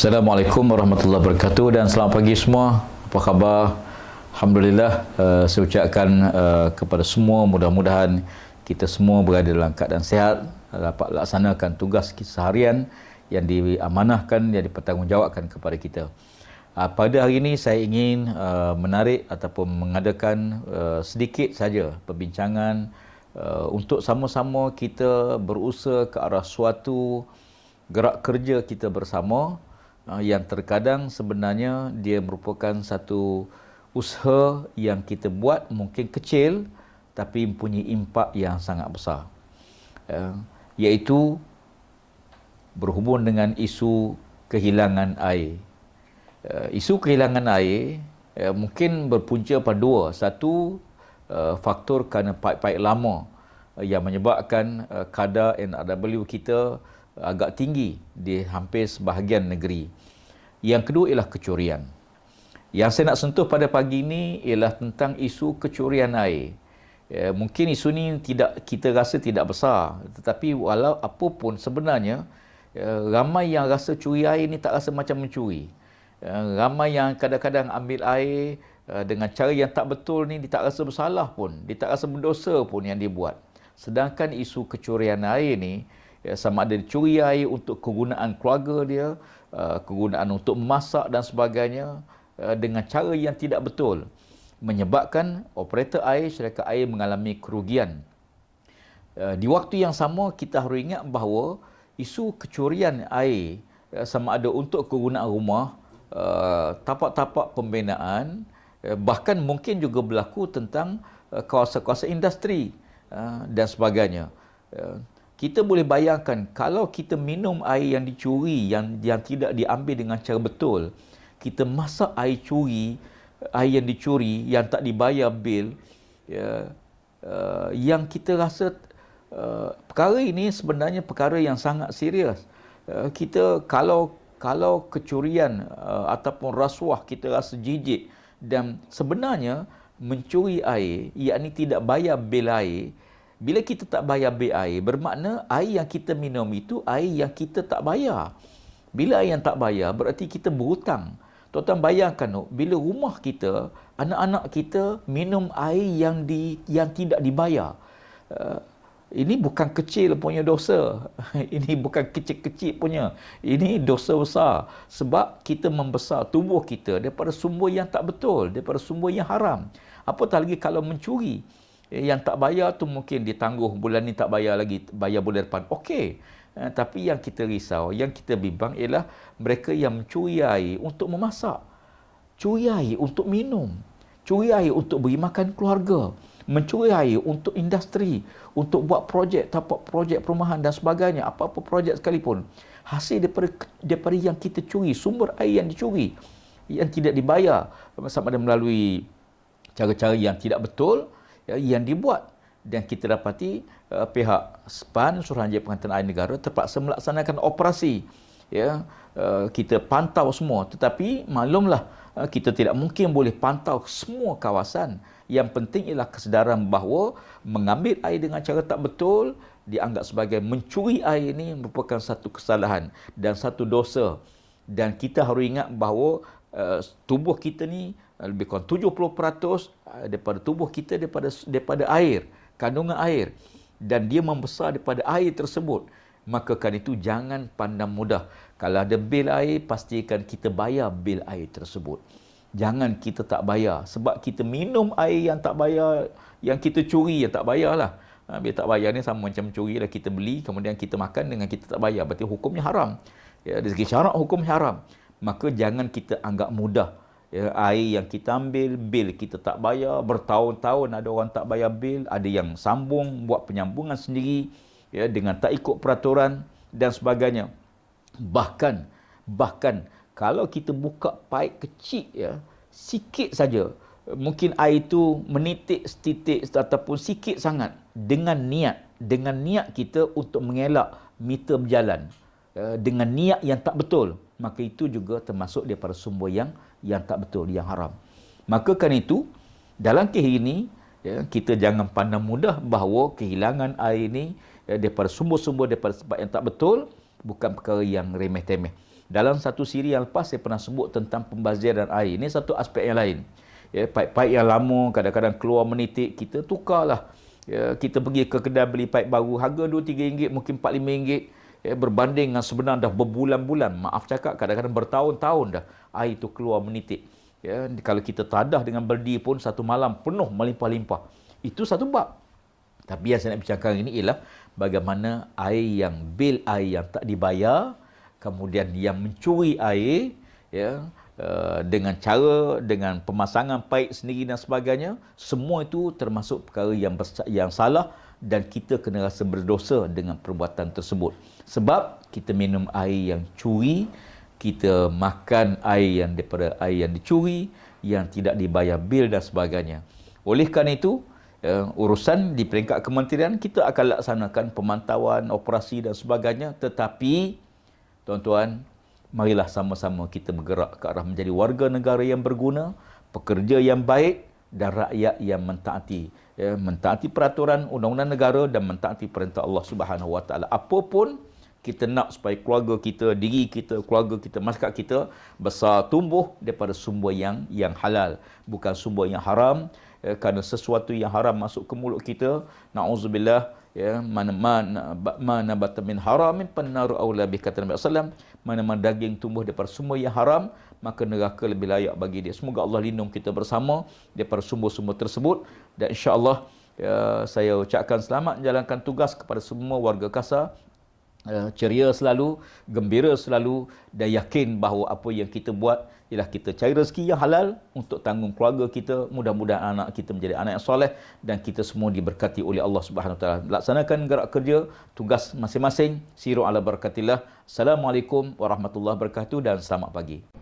Assalamualaikum warahmatullahi wabarakatuh dan selamat pagi semua. Apa khabar? Alhamdulillah, saya ucapkan kepada semua, mudah-mudahan kita semua berada dalam keadaan sihat, dapat laksanakan tugas kita seharian yang diamanahkan, yang dipertanggungjawabkan kepada kita. Pada hari ini saya ingin menarik ataupun mengadakan sedikit saja perbincangan untuk sama-sama kita berusaha ke arah suatu gerak kerja kita bersama yang terkadang sebenarnya dia merupakan satu usaha yang kita buat mungkin kecil tapi mempunyai impak yang sangat besar, iaitu berhubung dengan isu kehilangan air. Isu kehilangan air mungkin berpunca pada dua. Satu, faktor kerana paip-paip lama yang menyebabkan kadar NRW kita agak tinggi di hampir sebahagian negeri. Yang kedua ialah kecurian. Yang saya nak sentuh pada pagi ini ialah tentang isu kecurian air. Mungkin isu ni kita rasa tidak besar, tetapi walau apa pun sebenarnya ramai yang rasa curi air ni tak rasa macam mencuri. Ramai yang kadang-kadang ambil air dengan cara yang tak betul ni, dia tak rasa bersalah pun, dia tak rasa berdosa pun yang dia buat. Sedangkan isu kecurian air ni, sama ada dicuri air untuk kegunaan keluarga dia, kegunaan untuk memasak dan sebagainya, dengan cara yang tidak betul, menyebabkan operator air, syarikat air mengalami kerugian. Di waktu yang sama, kita harus ingat bahawa isu kecurian air, sama ada untuk kegunaan rumah, tapak-tapak pembinaan, bahkan mungkin juga berlaku tentang kawasan-kawasan industri dan sebagainya. Kita boleh bayangkan kalau kita minum air yang dicuri, yang tidak diambil dengan cara betul, kita masak air curi, air yang dicuri, yang tak dibayar bil, yang kita rasa perkara ini sebenarnya perkara yang sangat serius. Kita kalau kecurian ataupun rasuah kita rasa jijik, dan sebenarnya mencuri air, yakni tidak bayar bil air. Bila kita tak bayar bil air, bermakna air yang kita minum itu air yang kita tak bayar. Bila air yang tak bayar, berarti kita berhutang. Tuan-tuan bayangkan, bila rumah kita, anak-anak kita minum air yang tidak dibayar. Ini bukan kecil punya dosa. Ini bukan kecil-kecil punya. Ini dosa besar. Sebab kita membesar tubuh kita daripada sumber yang tak betul, daripada sumber yang haram. Apatah lagi kalau mencuri. Yang tak bayar tu mungkin ditangguh, bulan ni tak bayar lagi, bayar bulan depan. Okey. Tapi yang kita risau, yang kita bimbang ialah mereka yang mencuri air untuk memasak, curi air untuk minum, curi air untuk beri makan keluarga, mencuri air untuk industri, untuk buat projek, tapak projek perumahan dan sebagainya, apa-apa projek sekalipun. Hasil daripada yang kita curi, sumber air yang dicuri, yang tidak dibayar, sama ada melalui cara-cara yang tidak betul yang dibuat, dan kita dapati pihak SPAN, Suruhanjaya Pengantin Air Negara, terpaksa melaksanakan operasi. Kita pantau semua, tetapi maklumlah kita tidak mungkin boleh pantau semua kawasan. Yang penting ialah kesedaran bahawa mengambil air dengan cara tak betul dianggap sebagai mencuri air ini merupakan satu kesalahan dan satu dosa. Dan kita harus ingat bahawa tubuh kita ni lebih kurang 70% daripada tubuh kita daripada air, kandungan air, dan dia membesar daripada air tersebut. Maka kan itu jangan pandang mudah. Kalau ada bil air, pastikan kita bayar bil air tersebut. Jangan kita tak bayar, sebab kita minum air yang tak bayar, yang kita curi, yang tak bayar lah. Bila tak bayar ni sama macam curi lah, kita beli kemudian kita makan dengan kita tak bayar, berarti hukumnya haram. Dari segi syarak hukumnya haram. Maka jangan kita anggap mudah. Air yang kita ambil, bil kita tak bayar, bertahun-tahun ada orang tak bayar bil, ada yang sambung, buat penyambungan sendiri, dengan tak ikut peraturan dan sebagainya. Bahkan kalau kita buka paip kecil, sikit saja, mungkin air itu menitik setitik ataupun sikit sangat, dengan niat kita untuk mengelak meter berjalan, dengan niat yang tak betul, maka itu juga termasuk daripada sumber yang tak betul, yang haram. Maka kan itu, dalam kes ini, kita jangan pandang mudah bahawa kehilangan air ini daripada sumber-sumber, daripada sebab yang tak betul, bukan perkara yang remeh-temeh. Dalam satu siri yang lepas saya pernah sebut tentang pembaziran air. Ini satu aspek yang lain. Ya, paip-paip yang lama kadang-kadang keluar menitik, kita tukarlah. Ya, kita pergi ke kedai beli paip baru, harga RM2-3, mungkin RM4-5. Ya, berbanding dengan sebenarnya dah berbulan-bulan, maaf cakap, kadang-kadang bertahun-tahun dah air itu keluar menitik. Ya, kalau kita tadah dengan berdi pun satu malam penuh melimpah-limpah. Itu satu bab. Tapi yang saya nak bincangkan ini ialah bagaimana air yang bil air yang tak dibayar, kemudian yang mencuri air, ya, dengan pemasangan paip sendiri dan sebagainya, semua itu termasuk perkara yang salah dan kita kena rasa berdosa dengan perbuatan tersebut. Sebab kita minum air yang curi, kita makan air yang daripada air yang dicuri, yang tidak dibayar bil dan sebagainya. Oleh kerana itu, urusan di peringkat kementerian kita akan laksanakan pemantauan, operasi dan sebagainya, tetapi tuan-tuan, marilah sama-sama kita bergerak ke arah menjadi warga negara yang berguna, pekerja yang baik dan rakyat yang mentaati, mentaati peraturan undang-undang negara dan mentaati perintah Allah Subhanahu Wa Taala. Apapun kita nak supaya keluarga kita, diri kita, keluarga kita, masyarakat kita besar tumbuh daripada sumber yang halal, bukan sumber yang haram. Kerana sesuatu yang haram masuk ke mulut kita, na'udzubillah, ya, mana bata min haramin pannaru aula bi, kata Nabi sallallahu alaihi wasallam, mana daging tumbuh daripada sumber yang haram, maka neraka lebih layak bagi dia. Semoga Allah lindung kita bersama daripada sumber-sumber tersebut, dan insya-Allah, ya, saya ucapkan selamat menjalankan tugas kepada semua warga Kasar. Ceria selalu, gembira selalu, dan yakin bahawa apa yang kita buat ialah kita cari rezeki yang halal untuk tanggung keluarga kita. Mudah-mudahan anak kita menjadi anak yang soleh dan kita semua diberkati oleh Allah Subhanahu Wa Taala. Laksanakan gerak kerja, tugas masing-masing. Siru ala barakatillah. Assalamualaikum warahmatullahi wabarakatuh dan selamat pagi.